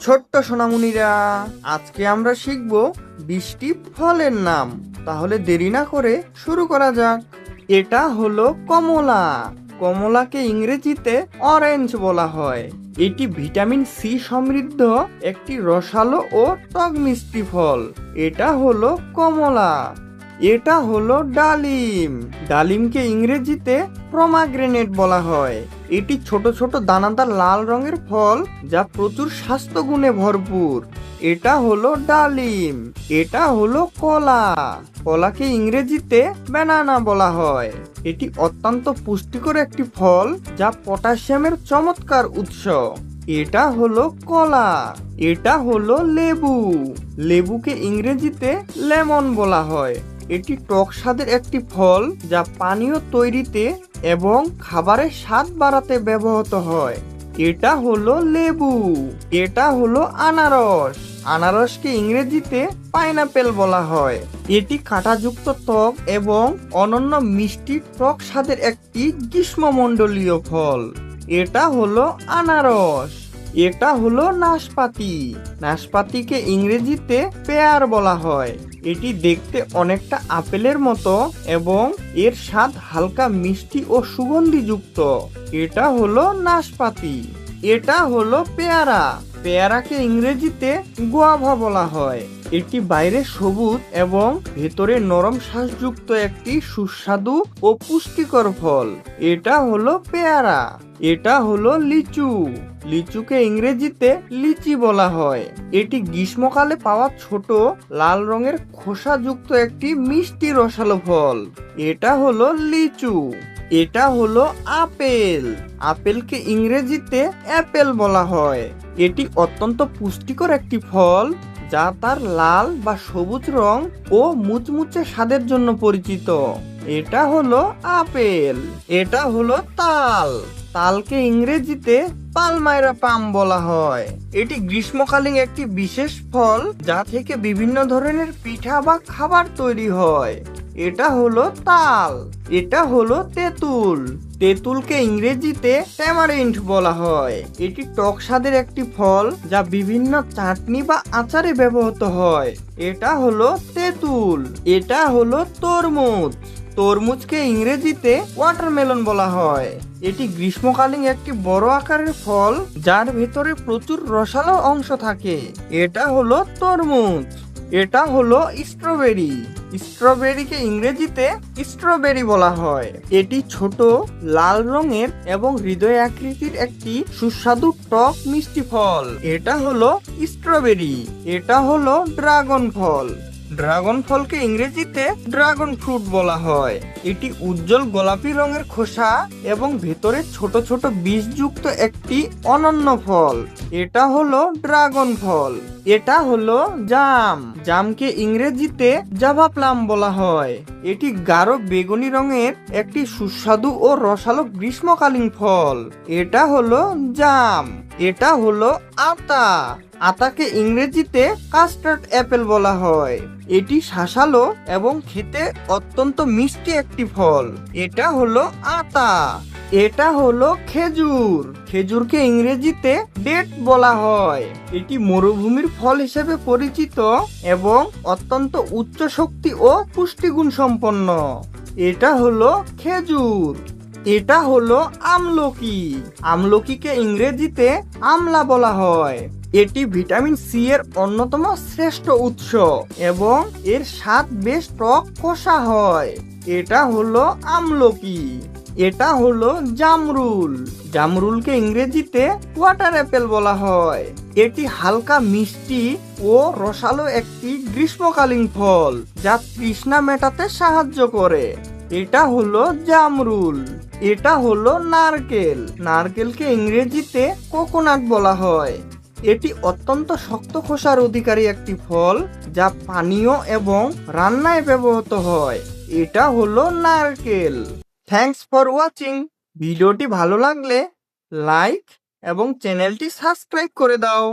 ছোট্ট সোনামণিরা, আজকে আমরা শিখব 20টি ফলের নাম। তাহলে দেরি না করে শুরু করা যাক। এটা হলো কমলা। কমলাকে ইংরেজিতে অরেঞ্জ বলা হয়। এটি ভিটামিন সি সমৃদ্ধ একটি রসালো ও টক মিষ্টি ফল। এটা হলো কমলা। এটা হলো ডালিম। ডালিমকে ইংরেজিতে প্রমাগ্রেনেট বলা হয়। এটি ছোট ছোট দানাদার লাল রঙের ফল যা প্রচুর স্বাস্থ্য গুণে ভরপুর। এটা হলো ডালিম। এটা হলো কলা। কলাকে ইংরেজিতে ব্যানানা বলা হয়। এটি অত্যন্ত পুষ্টিকর একটি ফল যা পটাশিয়ামের চমৎকার উৎস। এটা হলো কলা। এটা হলো লেবু। লেবুকে ইংরেজিতে লেমন বলা হয়। এটি টক স্বাদের একটি ফল যা পানীয় তৈরিতে এবং খাবারের স্বাদ বাড়াতে ব্যবহৃত হয়। এটা হলো লেবু। এটা হলো আনারস। আনারসকে ইংরেজিতে পাইনাপেল বলা হয়। এটি কাঁটাযুক্ত ত্বক এবং অনন্য মিষ্টি টক স্বাদের একটি গ্রীষ্মমণ্ডলীয় ফল। এটা হলো আনারস। এটা হলো নাশপাতি। নাশপাতিকে ইংরেজিতে পেয়ার বলা হয়। এটি দেখতে অনেকটা আপেলের মতো এবং এর স্বাদ হালকা মিষ্টি ও সুগন্ধিযুক্ত। এটা হলো নাশপাতি। এটা হলো পেয়ারা। পেয়ারাকে ইংরেজিতে গুয়াভা বলা হয়। এটি বাইরে সবুজ এবং ভেতরে নরম শ্বাসযুক্ত একটি সুস্বাদু ও পুষ্টিকর ফল। এটা হলো পেয়ারা। এটা হলো লিচু। লিচুকে ইংরেজিতে লিচি বলা হয়। এটি গ্রীষ্মকালে পাওয়া ছোট লাল রঙের খোসাযুক্ত একটি মিষ্টি রসালো ফল। এটা হলো লিচু। এটা হলো আপেল। আপেলকে ইংরেজিতে অ্যাপেল বলা হয়। এটি অত্যন্ত পুষ্টিকর একটি ফল যা তার লাল বা সবুজ রং ও মুচমুচে স্বাদের জন্য পরিচিত। এটা হলো আপেল। এটা হলো তাল। তালকে ইংরেজিতে পালমাইরা পাম বলা হয়। এটি গ্রীষ্মকালীন একটি বিশেষ ফল যা থেকে বিভিন্ন ধরনের পিঠা বা খাবার তৈরি হয়। এটা হলো তাল। এটা হলো তেঁতুল। তেঁতুলকে ইংরেজিতে ট্যামারিন্ড বলা হয়। এটি টক স্বাদের একটি ফল যা বিভিন্ন চাটনি বা আচারে ব্যবহৃত হয়। এটা হলো তেঁতুল। এটা হলো তরমুজ। তরমুজকে ইংরেজিতে ওয়াটারমেলন বলা হয়। এটি গ্রীষ্মকালীন একটি বড় আকারের ফল যার ভেতরে প্রচুর রসালো অংশ থাকে। এটা হলো তরমুজ। এটা হলো স্ট্রবেরি। স্ট্রবেরিকে ইংরেজিতে স্ট্রবেরি বলা হয়। এটি ছোট লাল রঙের এবং হৃদয় আকৃতির একটি সুস্বাদু টক মিষ্টি ফল। এটা হলো স্ট্রবেরি। এটা হলো ড্রাগন ফল। ড্রাগন ফলকে ইংরেজিতে ড্রাগন ফ্রুট বলা হয়। এটি উজ্জ্বল গোলাপি রঙের খোসা এবং ভেতরে ছোট ছোট বীজযুক্ত একটি অনন্য ফল। এটা হলো ড্রাগন ফল। এটা হলো জাম। জামকে ইংরেজিতে জাভা প্লাম বলা হয়। এটি গাঢ় বেগুনি রঙের একটি সুস্বাদু ও রসালো গ্রীষ্মকালীন ফল। এটা হলো জাম। এটা হলো আতা। আতাকে ইংরেজিতে কাস্টার্ড অ্যাপেল বলা হয়। এটি শাঁসালো এবং খেতে অত্যন্ত মিষ্টি একটি ফল। এটা হলো আতা। এটা হলো খেজুর। খেজুরকে ইংরেজিতে ডেট বলা হয়। এটি মরুভূমির ফল হিসেবে পরিচিত এবং অত্যন্ত উচ্চ শক্তি ও পুষ্টিগুণ সম্পন্ন। এটা হলো খেজুর। এটা হলো আমলকি। আমলকিকে ইংরেজিতে আমলা বলা হয়। এটি ভিটামিন সি এর অন্যতম শ্রেষ্ঠ উৎস এবং এর স্বাদ বেশ টক কষা হয়। এটা হলো আমলকি। এটা হলো জামরুল। জামরুলকে ইংরেজিতে ওয়াটার অ্যাপেল বলা হয়। এটি হালকা মিষ্টি ও রসালো একটি গ্রীষ্মকালীন ফল যা তৃষ্ণা মেটাতে সাহায্য করে। এটা হলো জামরুল। এটা হলো নারকেল। নারকেলকে ইংরেজিতে কোকোনাট বলা হয়। এটি অত্যন্ত শক্ত খোসার অধিকারী একটি ফল যা পানীয় এবং রান্নায় ব্যবহৃত হয়। এটা হলো নারকেল। Thanks for watching. ভিডিওটি ভালো লাগলে লাইক এবং চ্যানেলটি সাবস্ক্রাইব করে দাও।